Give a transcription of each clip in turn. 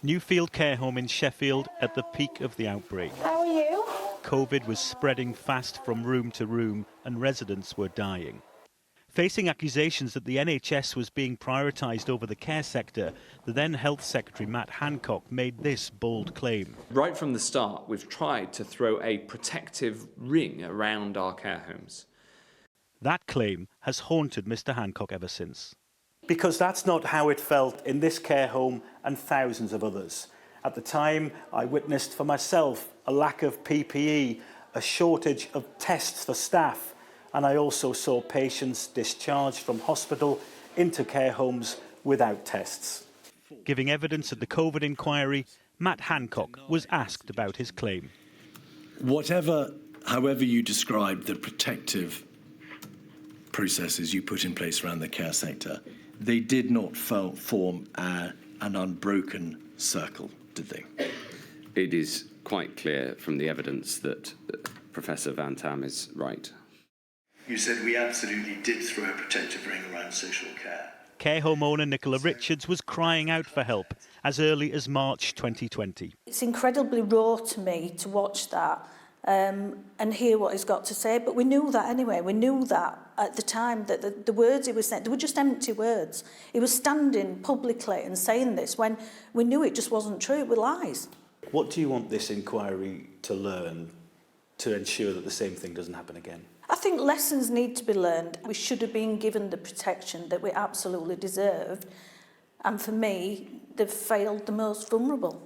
Newfield Care Home in Sheffield at the peak of the outbreak. How are you? COVID was spreading fast from room to room and residents were dying. Facing accusations that the NHS was being prioritised over the care sector, the then Health Secretary Matt Hancock made this bold claim. Right from the start, we've tried to throw a protective ring around our care homes. That claim has haunted Mr Hancock ever since. Because that's not how it felt in this care home and thousands of others. At the time, I witnessed for myself a lack of PPE, a shortage of tests for staff, and I also saw patients discharged from hospital into care homes without tests. Giving evidence at the COVID inquiry, Matt Hancock was asked about his claim. However you describe the protective processes you put in place around the care sector, they did not form an unbroken circle, did they? It is quite clear from the evidence that Professor Van Tam is right. You said we absolutely did throw a protective ring around social care. Care home owner Nicola Richards was crying out for help as early as March 2020. It's incredibly raw to me to watch that and hear what he's got to say, but we knew that anyway. We knew that at the time, that the words he was saying, they were just empty words. He was standing publicly and saying this when we knew it just wasn't true, it were lies. What do you want this inquiry to learn to ensure that the same thing doesn't happen again? I think lessons need to be learned. We should have been given the protection that we absolutely deserved, and for me, they've failed the most vulnerable.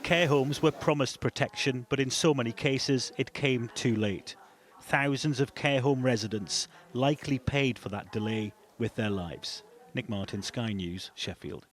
Care homes were promised protection, but in so many cases it came too late. Thousands of care home residents likely paid for that delay with their lives. Nick Martin, Sky News, Sheffield.